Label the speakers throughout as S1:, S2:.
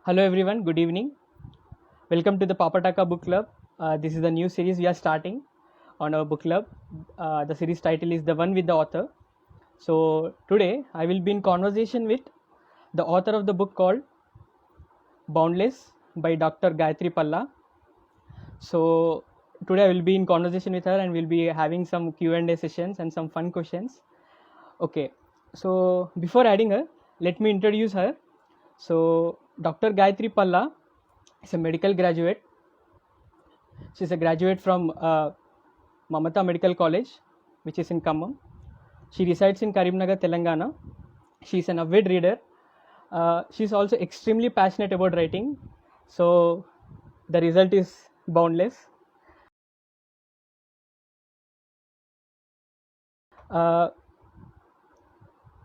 S1: Hello everyone, good evening. Welcome to the Papataka Book Club. This is the new series we are starting on our book club. The series title is The One with the Author. So today I will be in conversation with the author of the book called Boundless by Dr. Gayatri Palla. So today I will be in conversation with her and we'll be having some Q&A sessions and some fun questions. Okay, so before adding her, let me introduce her. So Dr. Gayatri Palla is a medical graduate. She's a graduate from Mamata Medical College, which is in Khammam. She resides in Karimnagar, Telangana. She's an avid reader. She's also extremely passionate about writing. So the result is Boundless.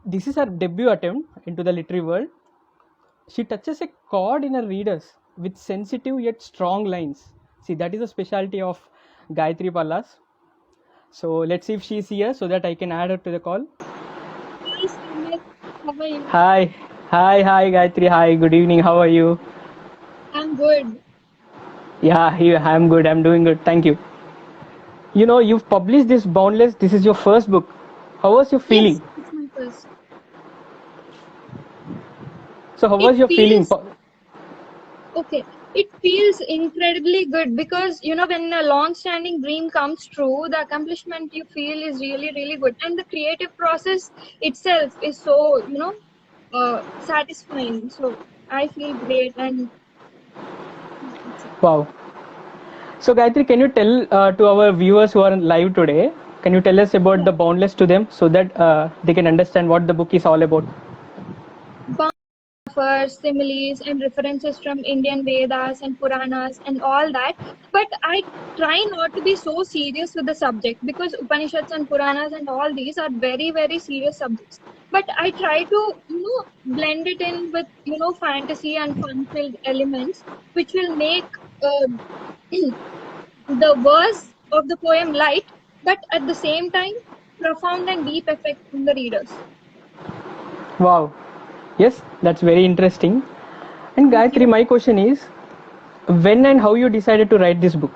S1: This is her debut attempt into the literary world. She touches a chord in her readers with sensitive yet strong lines. See, that is the specialty of Gayatri Pallas. So let's see if she's here so that I can add her to the call.
S2: Hi, Sumit. How are you?
S1: Hi, Gayatri. Hi, good evening. How are you?
S2: I'm good.
S1: Yeah, I'm good. I'm doing good. Thank you. You know, you've published this Boundless. This is your first book. How was your
S2: Yes,
S1: feeling?
S2: it's my first.
S1: So, how
S2: It
S1: was your feeling?
S2: feels okay. It feels incredibly good because when a long-standing dream comes true, the accomplishment you feel is really, really good, and the creative process itself is so satisfying. So I feel great, and that's it.
S1: Wow. So, Gayatri, can you tell to our viewers who are live today, can you tell us about
S2: Yeah.
S1: the Boundless to them so that they can understand what the book is all about?
S2: Metaphors, similes, and references from Indian Vedas and Puranas and all that. But I try not to be so serious with the subject because Upanishads and Puranas and all these are very, very serious subjects. But I try to, blend it in with, fantasy and fun-filled elements, which will make the verse of the poem light, but at the same time, profound and deep effect on the readers.
S1: Wow. Yes, that's very interesting. And
S2: Thank
S1: Gayatri,
S2: you.
S1: my question is when and how you decided to write this book?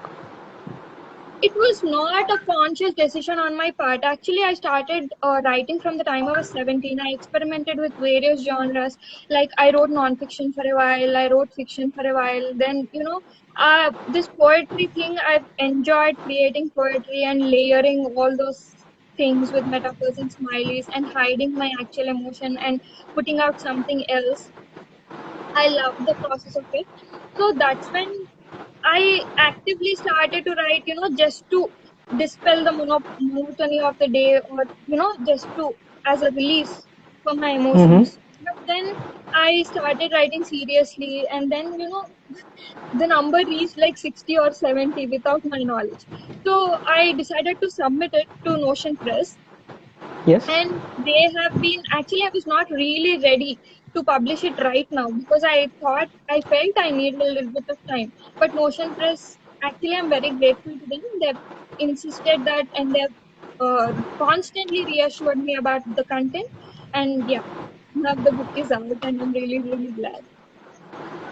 S2: It was not a conscious decision on my part. Actually, I started writing from the time I was 17. I experimented with various genres. Like I wrote nonfiction for a while, I wrote fiction for a while. Then, this poetry thing, I've enjoyed creating poetry and layering all those things with metaphors and smileys and hiding my actual emotion and putting out something else. I love the process of it. So that's when I actively started to write, just to dispel the monotony of the day or, just to as a release for my
S1: Mm-hmm.
S2: emotions. But then I started writing seriously, and then, the number reached like 60 or 70 without my knowledge. So I decided to submit it to Notion Press,
S1: Yes.
S2: and they have been actually I was not really ready to publish it right now because I felt I needed a little bit of time. But Notion Press, actually I'm very grateful to them. They've insisted that, and they've constantly reassured me about the content. And yeah, now the book is out and I'm really, really glad.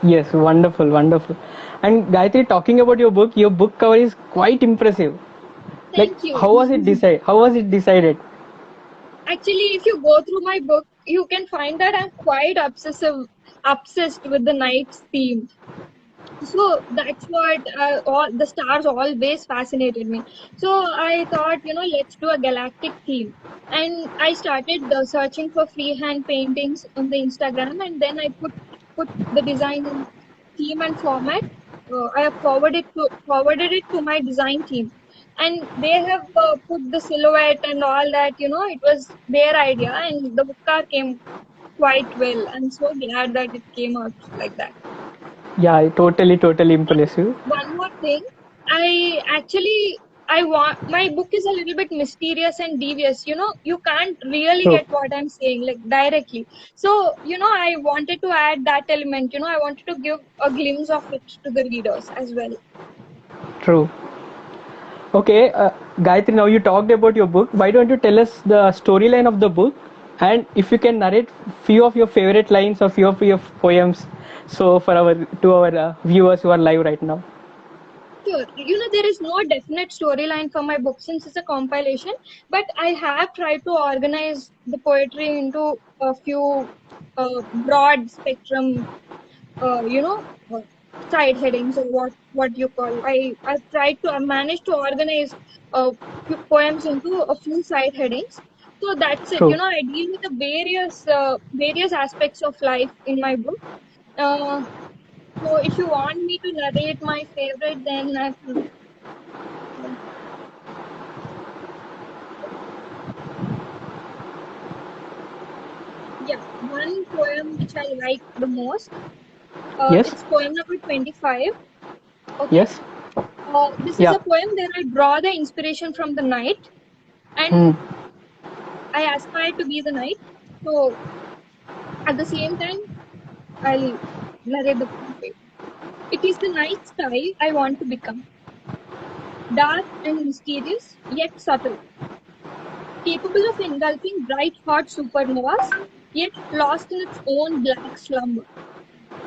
S1: Yes, wonderful, wonderful. And Gayatri, talking about your book cover is quite impressive. Like,
S2: Thank you.
S1: how was it decided? How was it decided?
S2: Actually, if you go through my book, you can find that I'm quite obsessed with the night's theme. So that's what all the stars always fascinated me. So I thought, let's do a galactic theme. And I started searching for freehand paintings on the Instagram, and then I put the design in theme and format. I have forwarded it to my design team, and they have put the silhouette and all that. It was their idea, and the book art came quite well. I'm so glad that it came out like that.
S1: Yeah, totally impressive.
S2: One more thing, I actually I want my book is a little bit mysterious and devious. You can't really
S1: True,
S2: get what I'm saying like directly. So, I wanted to add that element. I wanted to give a glimpse of it to the readers as well.
S1: true. Okay, Gayatri, now you talked about your book. Why don't you tell us the storyline of the book And if you can narrate few of your favorite lines or few of your poems, so for our viewers who are live right now.
S2: Sure. There is no definite storyline for my book since it's a compilation, but I have tried to organize the poetry into a few broad spectrum, uh, you know, uh, side headings or what you call. I've tried to I managed to organize few poems into a few side headings. So that's it.
S1: True.
S2: I deal with the various aspects of life in my book. Uh, so if you want me to narrate my favorite, then I have yeah, one poem which I like the most.
S1: Yes.
S2: It's poem number 25. Okay.
S1: Yes.
S2: This is
S1: Yeah.
S2: a poem where I draw the inspiration from the night
S1: Hmm.
S2: and I aspire to be the night. So at the same time, I'll narrate the poem. It is the night sky I want to become, dark and mysterious, yet subtle, capable of engulfing bright hot supernovas, yet lost in its own black slumber.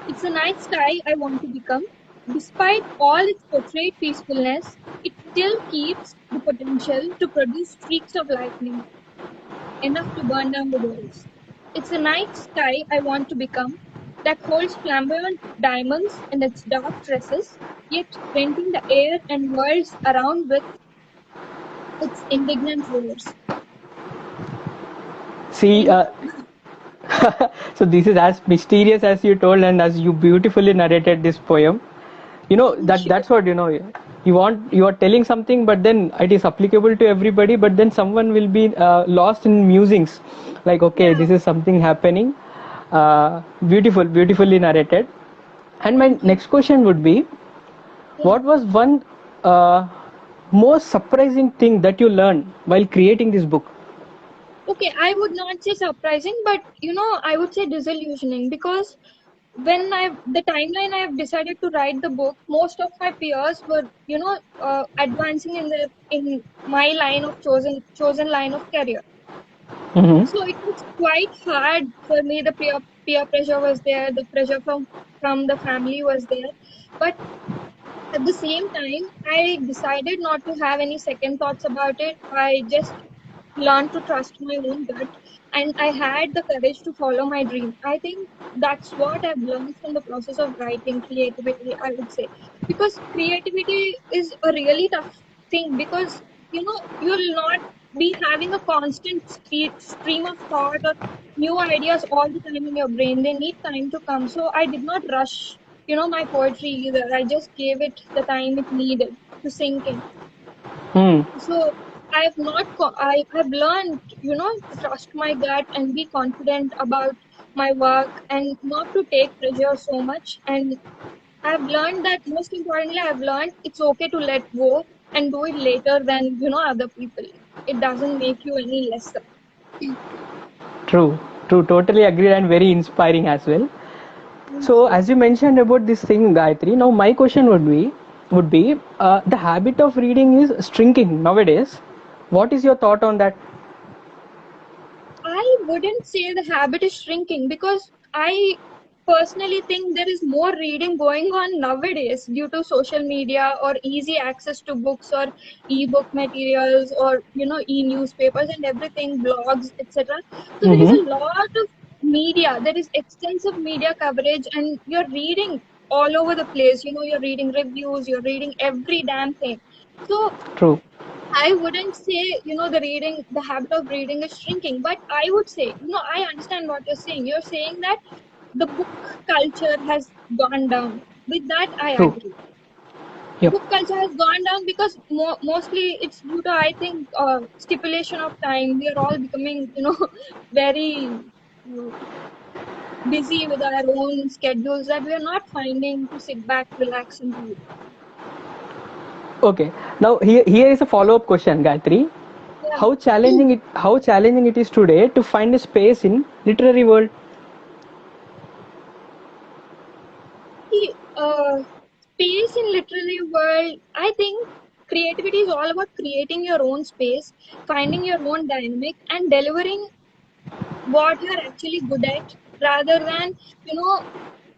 S2: It's a night sky I want to become. Despite all its portrayed peacefulness, it still keeps the potential to produce streaks of lightning, enough to burn down the worlds. It's a night sky I want to become that holds flamboyant diamonds in its dark tresses, yet renting the air and worlds around with its indignant roars.
S1: See,
S2: And
S1: so this is as mysterious as you told, and as you beautifully narrated this poem. That's what you are telling something, but then it is applicable to everybody. But then someone will be lost in musings, like okay,
S2: yeah,
S1: this is something happening. Beautifully narrated. And my
S2: thank you.
S1: next question would be,
S2: Yeah.
S1: what was one most surprising thing that you learned while creating this book?
S2: Okay, I would not say surprising, but I would say disillusioning because when the timeline I have decided to write the book, most of my peers were, advancing in my line of chosen line of career.
S1: Mm-hmm.
S2: So it was quite hard for me. The peer pressure was there, the pressure from the family was there, but at the same time, I decided not to have any second thoughts about it. I just learned to trust my own gut and I had the courage to follow my dream. I think that's what I've learned from the process of writing creativity, I would say. Because creativity is a really tough thing because you'll not be having a constant stream of thought or new ideas all the time in your brain. They need time to come. So I did not rush my poetry either. I just gave it the time it needed to sink in.
S1: Hmm.
S2: So I've learned, to trust my gut and be confident about my work and not to take pressure so much. And I've learned that most importantly, I've learned it's okay to let go and do it later than, other people. It doesn't make you any lesser.
S1: True, true, totally agreed, and very inspiring as well. So, as you mentioned about this thing, Gayatri, now my question would be the habit of reading is shrinking nowadays. What is your thought on that?
S2: I wouldn't say the habit is shrinking because I personally think there is more reading going on nowadays due to social media or easy access to books or ebook materials or e-newspapers and everything, blogs, etc. So there is
S1: Mm-hmm.
S2: a lot of media. There is extensive media coverage, and you're reading all over the place. You're reading reviews, you're reading every damn thing. So
S1: True.
S2: I wouldn't say, the habit of reading is shrinking, but I would say, I understand what you're saying. You're saying that the book culture has gone down. With that, I
S1: True.
S2: agree.
S1: Yep.
S2: Book culture has gone down because mostly it's due to, I think, stipulation of time. We are all becoming, very uh, busy with our own schedules that we are not finding to sit back, relax, and read.
S1: Okay. Now here is a follow-up question, Gayatri.
S2: Yeah.
S1: How challenging it is today to find a space in literary world?
S2: See, space in literary world, I think creativity is all about creating your own space, finding your own dynamic, and delivering. what you're actually good at, rather than, you know,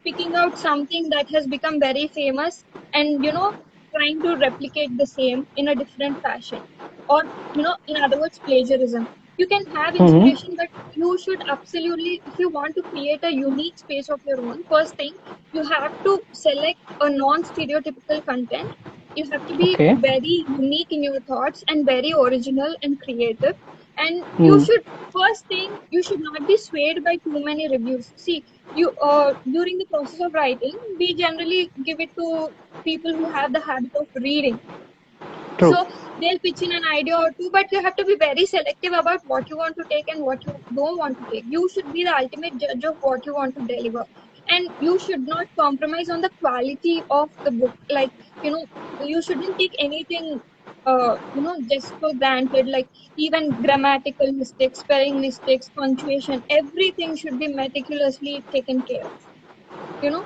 S2: picking out something that has become very famous and, you know, trying to replicate the same in a different fashion. Or, you know, in other words, plagiarism. You can have
S1: Mm-hmm.
S2: inspiration, but you should absolutely, if you want to create a unique space of your own, first thing, you have to select a non-stereotypical content. You have to be
S1: Okay.
S2: very unique in your thoughts and very original and creative. And you
S1: Mm.
S2: should, first thing, you should not be swayed by too many reviews. See, you during the process of writing, we generally give it to people who have the habit of reading.
S1: True.
S2: So they'll pitch in an idea or two, but you have to be very selective about what you want to take and what you don't want to take. You should be the ultimate judge of what you want to deliver. And you should not compromise on the quality of the book. Like, you know, you shouldn't take anything, just for granted. Like, even grammatical mistakes, spelling mistakes, punctuation, everything should be meticulously taken care of. You know,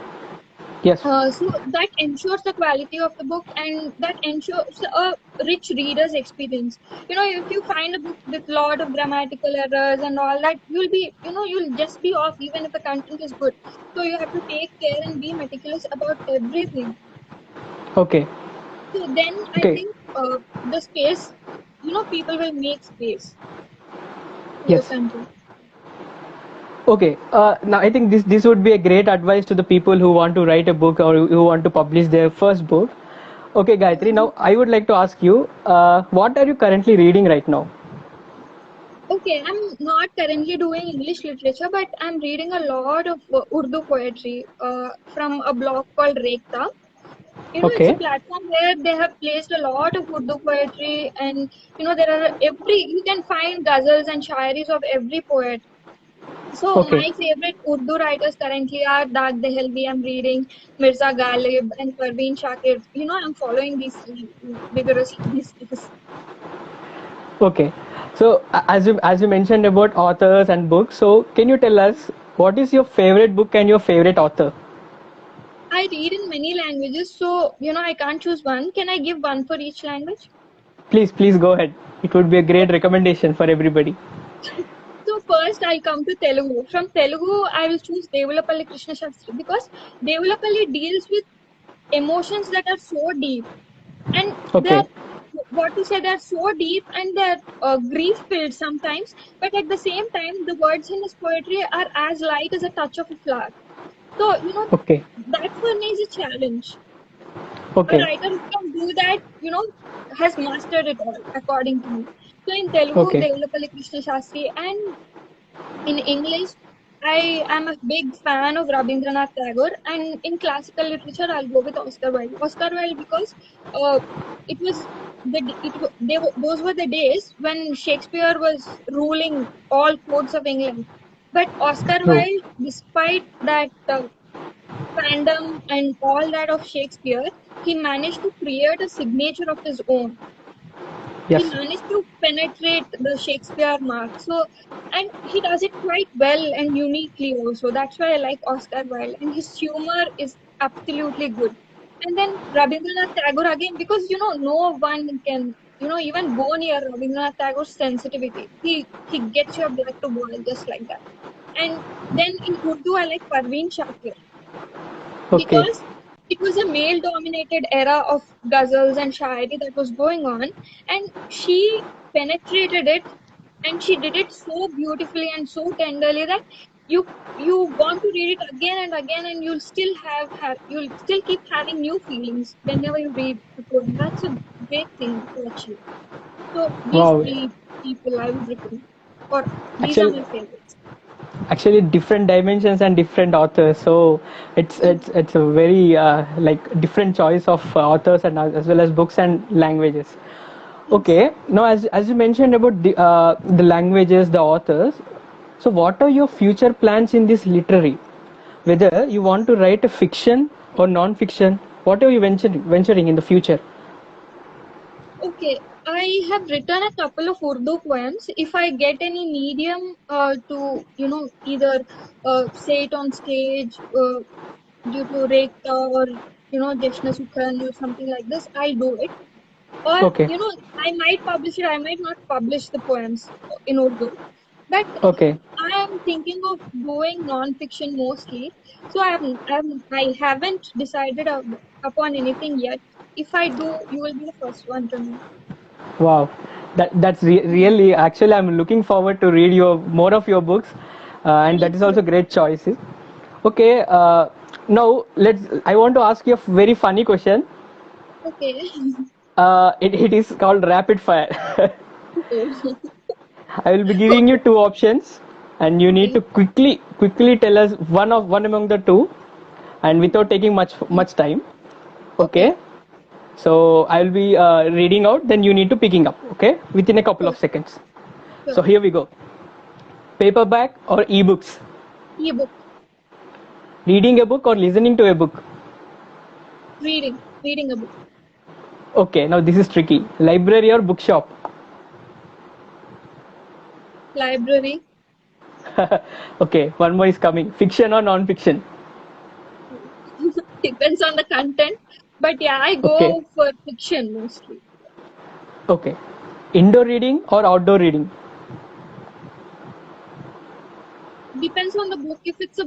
S1: Yes.
S2: so that ensures the quality of the book, and that ensures a rich reader's experience. You know, if you find a book with lot of grammatical errors and all that, you'll just be off even if the content is good. So you have to take care and be meticulous about everything.
S1: Okay.
S2: So then I
S1: Okay.
S2: think the space, people will make space for your
S1: Yes.
S2: content.
S1: Okay. Now I think this would be a great advice to the people who want to write a book or who want to publish their first book. Okay, Gayatri. Now I would like to ask you, what are you currently reading right now?
S2: Okay, I'm not currently doing English literature, but I'm reading a lot of Urdu poetry from a blog called Rekta. You know, it's a
S1: Okay.
S2: platform where they have placed a lot of Urdu poetry, and you can find ghazals and shairis of every poet. So
S1: Okay.
S2: my favorite Urdu writers currently are Daag Dehelvi. I'm reading Mirza Ghalib and Parveen Shakir. You know, I'm following these vigorously these days.
S1: Okay. So as you mentioned about authors and books, so can you tell us what is your favorite book and your favorite author?
S2: I read in many languages, so I can't choose one. Can I give one for each language?
S1: Please go ahead. It would be a great recommendation for everybody.
S2: So first I'll come to Telugu. From Telugu, I will choose Devulapalli Krishna Shastri because Devulapalli deals with emotions that are so deep, and
S1: Okay.
S2: they're, what to say, they're so deep and they're grief filled sometimes, but at the same time the words in his poetry are as light as a touch of a flower. So
S1: Okay.
S2: that for me is a challenge. A
S1: Okay.
S2: writer who can do that, has mastered it all, according to me. So in Telugu,
S1: Okay.
S2: Devulapalli Krishna Shastri, and in English, I am a big fan of Rabindranath Tagore, and in classical literature, I'll go with Oscar Wilde. Oscar Wilde because it was those were the days when Shakespeare was ruling all courts of England. But Oscar
S1: True.
S2: Wilde, despite that fandom and all that of Shakespeare, he managed to create a signature of his own. He
S1: Yes.
S2: managed to penetrate the Shakespeare mark. So, and he does it quite well and uniquely also. That's why I like Oscar Wilde, and his humor is absolutely good. And then Rabindranath Tagore again, because no one can even go near Rabindranath Tagore's sensitivity. He gets your blood to boil just like that. And then in Urdu, I like Parveen Shakir
S1: Okay.
S2: because it was a male dominated era of ghazals and shairi that was going on, and she penetrated it, and she did it so beautifully and so tenderly that you you want to read it again and again, and you'll still keep having new feelings whenever you read the poem. That's a great thing to achieve. So these
S1: Wow.
S2: three people I would recommend, or these are
S1: Actually,
S2: my favorites.
S1: actually different dimensions and different authors. So it's a very like different choice of authors and as well as books and languages.
S2: Yes.
S1: Okay. Now, as you mentioned about the languages, the authors. So, what are your future plans in this literary? Whether you want to write a fiction or non-fiction, what are you venturing in the future?
S2: Okay, I have written a couple of Urdu poems. If I get any medium to, either say it on stage due to Rekta or, Jeshna Sukhan or something like this, I'll do it. Or,
S1: Okay.
S2: I might publish it, I might not publish the poems in Urdu. But
S1: Okay.
S2: I am thinking of doing non-fiction mostly. So I haven't decided upon anything yet. If I do, you will be the first one to know.
S1: Wow, really actually I'm looking forward to read your more of your books, and
S2: Me
S1: that is
S2: too.
S1: also great choices. Okay, now I want to ask you a very funny question.
S2: Okay.
S1: It is called rapid fire.
S2: Oh,
S1: I will be giving you
S2: okay.
S1: two options, and you need
S2: Okay.
S1: to quickly tell us one among the two, and without taking much time.
S2: Okay.
S1: Okay. So I will be reading out, then you need to picking up. Okay, within a couple
S2: Sure.
S1: of seconds. So
S2: Sure.
S1: here we go. Paperback or ebooks?
S2: Ebook.
S1: Reading a book or listening to a book?
S2: Reading. Reading a book.
S1: Okay, now this is tricky. Library or bookshop?
S2: Library.
S1: Okay, one more is coming. Fiction or non-fiction?
S2: Depends on the content. But yeah, I
S1: Okay,
S2: go for fiction mostly.
S1: okay. Indoor reading or outdoor reading?
S2: Depends on the book. If it's a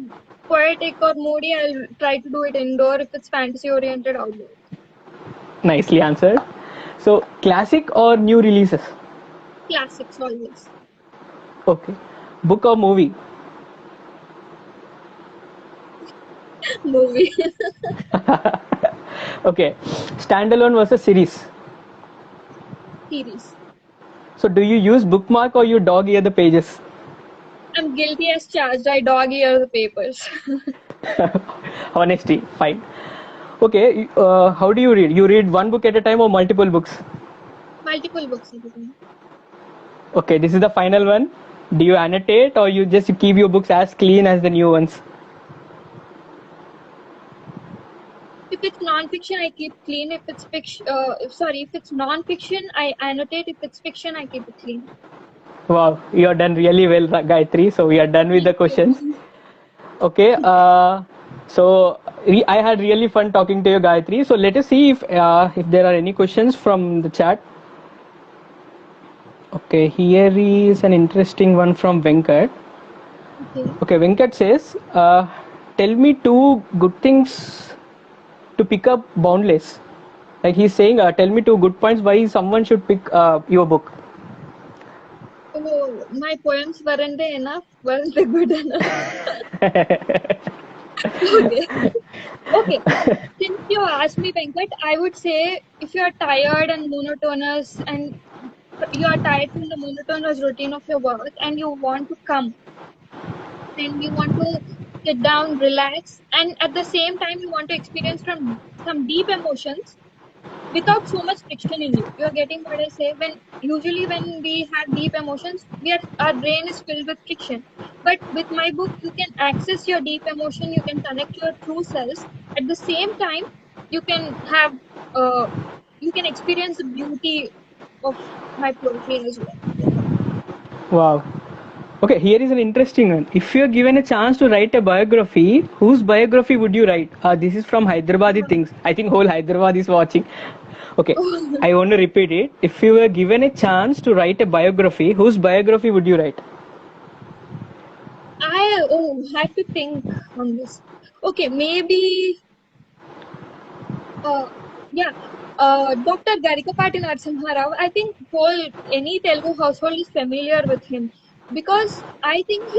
S2: poetic or moody, I'll try to do it indoor. If it's fantasy oriented, outdoor.
S1: Nicely answered. So, classic or new releases?
S2: Classics always.
S1: Okay. Book or movie?
S2: Movie.
S1: Okay. Standalone versus series.
S2: Series.
S1: So, do you use bookmark or you dog ear the pages?
S2: I'm guilty as charged. I dog ear the papers.
S1: Honesty, fine. Okay, how do you read? You read one book at a time or multiple books?
S2: Multiple books at a time.
S1: Okay, this is the final one. Do you annotate or you just keep your books as clean as the new ones?
S2: If it's non-fiction, I keep clean. If it's fiction, if it's non-fiction, I annotate. If it's fiction, I keep it clean.
S1: Wow, you are done really well, Gayatri. So we are done with the
S2: Thank
S1: questions.
S2: you.
S1: Okay, so I had really fun talking to you, Gayatri. So let us see if there are any questions from the chat. Okay, here is an interesting one from Venkat.
S2: Okay.
S1: Okay, Venkat says, tell me two good things to pick up Boundless. Like he's saying, tell me two good points why someone should pick your book.
S2: Oh, my poems weren't they enough? Weren't they good enough? Okay. Okay. Since you asked me, Venkat, I would say if you are tired and monotonous and you are tired from the monotonous routine of your work and you want to come and you want to sit down, relax, and at the same time you want to experience from some deep emotions without so much friction in you. You're getting what I say? When we have deep emotions, our brain is filled with friction. But with my book, you can access your deep emotion, you can connect your true selves. At the same time, you can have you can experience the beauty of my poetry as well.
S1: Wow. Okay, here is an interesting one. If you are given a chance to write a biography, whose biography would you write? This is from Hyderabadi
S2: Yeah.
S1: Things. I think whole Hyderabad is watching. Okay, I want to repeat it. If you were given a chance to write a biography, whose biography would you write?
S2: I had to think on this. Okay, maybe uh yeah. Dr. Garikapati Narasimha Rao, I think whole any Telugu household is familiar with him because I think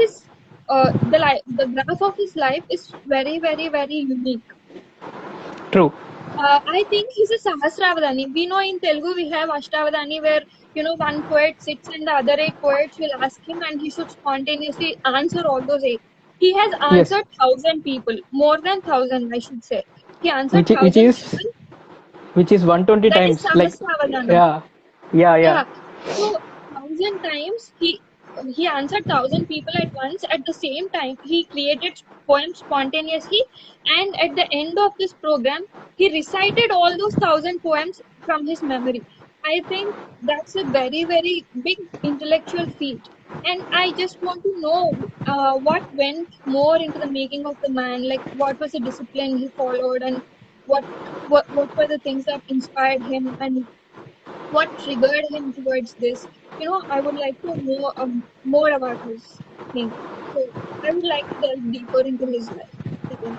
S2: the graph of his life is very very very unique.
S1: True.
S2: I think he's a Sahasravadani. We know in Telugu we have Ashtavadani where one poet sits and the other eight poets will ask him and he should spontaneously answer all those eight. He has
S1: Yes.
S2: answered 1,000 people, more than 1,000 I should say. He answered
S1: Which which
S2: 1,000
S1: is
S2: people.
S1: which is 120
S2: That is
S1: times. Like,
S2: Sahasravadana.
S1: yeah, yeah.
S2: Yeah. So 1,000 times he answered 1,000 people at once. At the same time, he created poems spontaneously, and at the end of this program, he recited all those 1,000 poems from his memory. I think that's a very very big intellectual feat, and I just want to know what went more into the making of the man. Like what was the discipline he followed, and what what were the things that inspired him, and what triggered him towards this. I would like to know more about his thing. So I would like to delve deeper into his life. Again.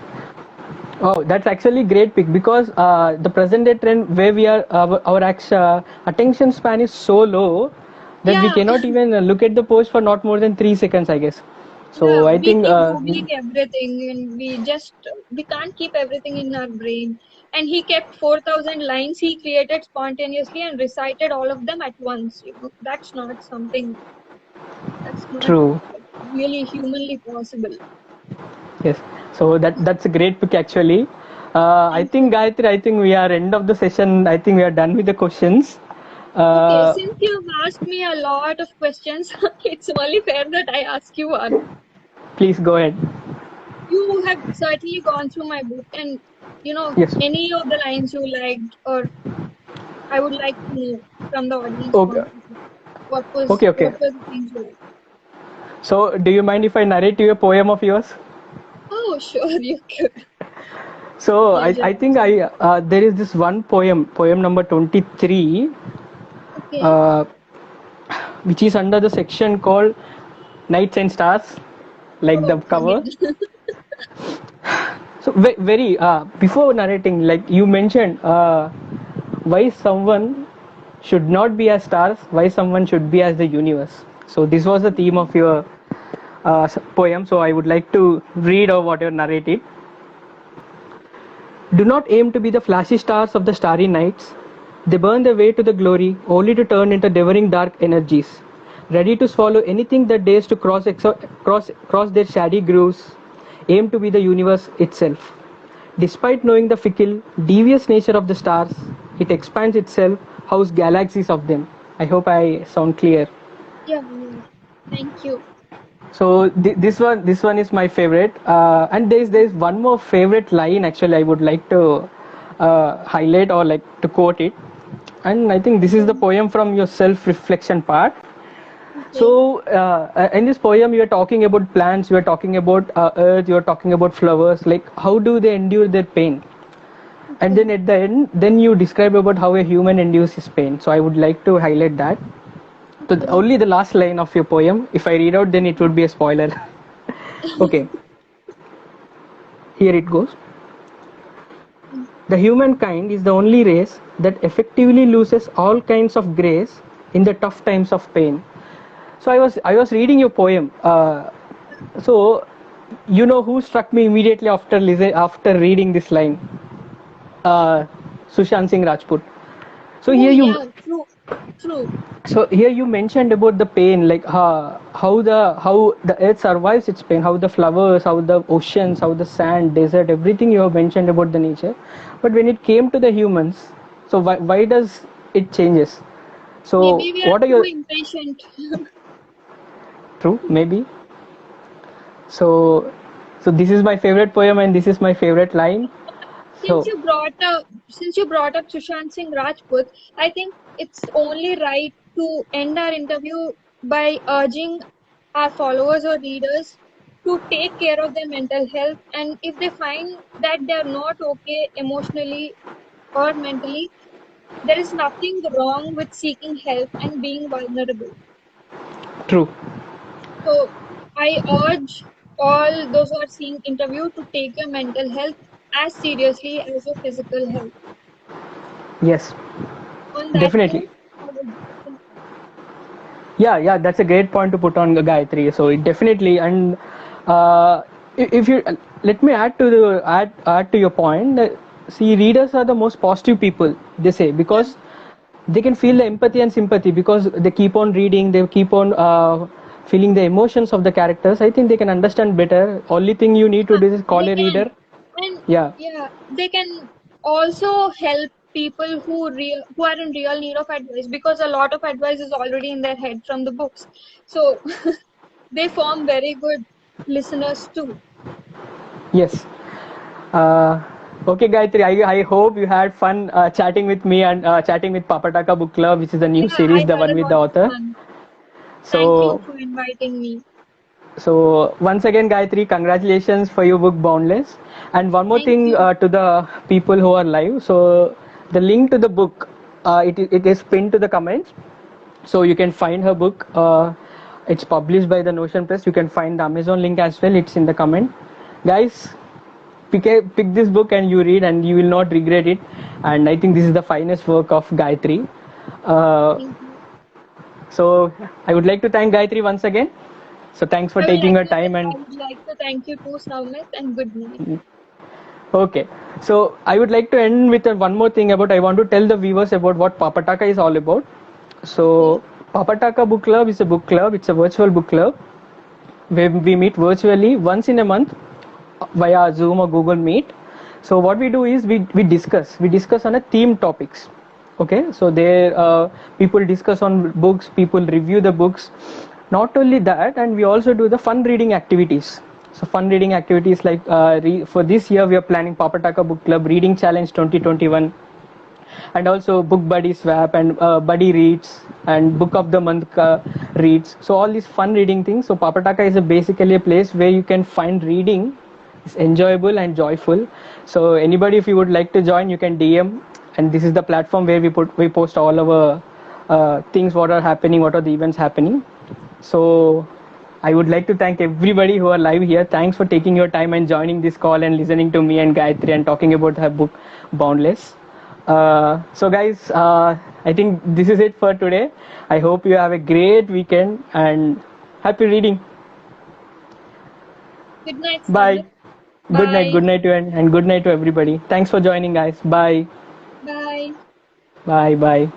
S1: Oh, that's actually great pick because the present day trend where we are our attention span is so low that we
S2: Yeah,
S1: cannot even look at the post for not more than 3 seconds, I guess.
S2: yeah,
S1: So I
S2: we
S1: think
S2: keep googling everything, and we can't keep everything in our brain. And he kept 4,000 lines he created spontaneously and recited all of them at once. That's not something that's not
S1: true.
S2: really humanly possible.
S1: Yes. So that's a great pick actually. I
S2: Thank
S1: think
S2: you.
S1: Gayatri, I think we are end of the session. I think we are done with the questions.
S2: Okay,
S1: Uh,
S2: since you've asked me a lot of questions, it's only fair that I ask you one.
S1: Please go ahead.
S2: You have certainly gone through my book, and
S1: Yes.
S2: any of the lines you liked, or I would like to know from the audience
S1: Okay.
S2: point of view. What was
S1: Okay. Okay.
S2: what were the things you liked?
S1: So do you mind if I narrate you a poem of yours?
S2: Oh, sure, you could.
S1: So
S2: Pleasure.
S1: I think there is this one poem number 23,
S2: Okay.
S1: uh, which is under the section called Nights and Stars, like the
S2: Oh,
S1: cover.
S2: again.
S1: So very before narrating, like you mentioned, why someone should not be as stars, why someone should be as the universe. So this was the theme of your poem. So I would like to read or whatever narrated. Do not aim to be the flashy stars of the starry nights. They burn their way to the glory only to turn into devouring dark energies, ready to swallow anything that dares to cross their shady grooves. Aim to be the universe itself. Despite knowing the fickle, devious nature of the stars, it expands itself, house galaxies of them. I hope I sound clear.
S2: Yeah, yeah. Thank you.
S1: So this one is my favorite, and there's one more favorite line actually I would like to highlight or like to quote it, and I think this is the
S2: Okay.
S1: poem from your self-reflection part.
S2: Okay.
S1: So in this poem you are talking about plants, you are talking about earth, you are talking about flowers, like how do they endure their pain, and
S2: Okay.
S1: then at the end then you describe about how a human endures his pain. So I would like to highlight that. So
S2: Okay.
S1: only the last line of your poem, if I read out then it would be a spoiler. Okay, here it goes. The humankind is the only race that effectively loses all kinds of grace in the tough times of pain. So I was reading your poem. So you know who struck me immediately after reading this line? Uh, Sushant Singh Rajput. So
S2: Oh,
S1: here you
S2: yeah. True. True.
S1: so here you mentioned about the pain, like how the earth survives its pain, how the flowers, how the oceans, how the sand, desert, everything you have mentioned about the nature. But when it came to the humans, so why does it changes? So
S2: Maybe we are
S1: what are
S2: too
S1: your
S2: impatient.
S1: true maybe? So this is my favorite poem and this is my favorite line.
S2: Since
S1: So
S2: you brought up Sushant Singh Rajput, I think it's only right to end our interview by urging our followers or readers to take care of their mental health, and if they find that they are not okay emotionally or mentally, there is nothing wrong with seeking help and being vulnerable.
S1: true.
S2: So I urge all those who are seeing interview to take your mental health as seriously as your physical health.
S1: Yes,
S2: On that
S1: definitely.
S2: note, I would
S1: Yeah, that's a great point to put on Gayatri. So it definitely, and uh, if you let me add to your point. See, readers are the most positive people. They say
S2: yeah,
S1: because they can feel the empathy and sympathy because they keep on reading, they keep on feeling the emotions of the characters. I think they can understand better. Only thing you need to
S2: yeah,
S1: do is call
S2: they
S1: a
S2: can,
S1: reader.
S2: and
S1: Yeah,
S2: yeah, they can also help people who are in real need of advice, because a lot of advice is already in their head from the books. So they form very good listeners too.
S1: yes. Uh, okay, Gayatri, I hope you had fun chatting with me and chatting with Papataka Book Club, which is a new
S2: Yeah, I
S1: series, the
S2: had
S1: one
S2: a
S1: with the
S2: lot of
S1: author.
S2: fun. Thank you
S1: So,
S2: for inviting me.
S1: so once again, Gayatri, congratulations for your book Boundless. And one more
S2: Thank
S1: thing
S2: you.
S1: to the people who are live. So, the link to the book. it is pinned to the comments, so you can find her book. It's published by the Notion Press. You can find the Amazon link as well. It's in the comment. Guys, pick this book and you read, and you will not regret it. And I think this is the finest work of Gayatri. So I would like to thank Gayatri once again. So thanks for taking your time. And
S2: I would like to thank you too, Soumit, and good night.
S1: Okay, so I would like to end with one more thing about. I want to tell the viewers about what Papataka is all about. So Papataka Book Club is a book club. It's a virtual book club where we meet virtually once in a month via Zoom or Google Meet. So what we do is we discuss on a theme topics. Okay, so there people discuss on books, people review the books. Not only that, and we also do the fun reading activities. So fun reading activities like for this year we are planning Papataka Book Club Reading Challenge 2021, and also Book Buddy Swap and Buddy Reads and Book of the Month Reads. So all these fun reading things. So Papataka is basically a place where you can find reading is enjoyable and joyful. So anybody, if you would like to join, you can DM, and this is the platform where we post all our things, what are happening, what are the events happening. So I would like to thank everybody who are live here. Thanks for taking your time and joining this call and listening to me and Gayatri and talking about her book Boundless. So guys, I think this is it for today. I hope you have a great weekend and happy reading.
S2: Good night,
S1: Bye.
S2: Soumit.
S1: Good night.
S2: Bye.
S1: Good night to you, and good night to everybody. Thanks for joining, guys. Bye.
S2: Bye.
S1: Bye. Bye.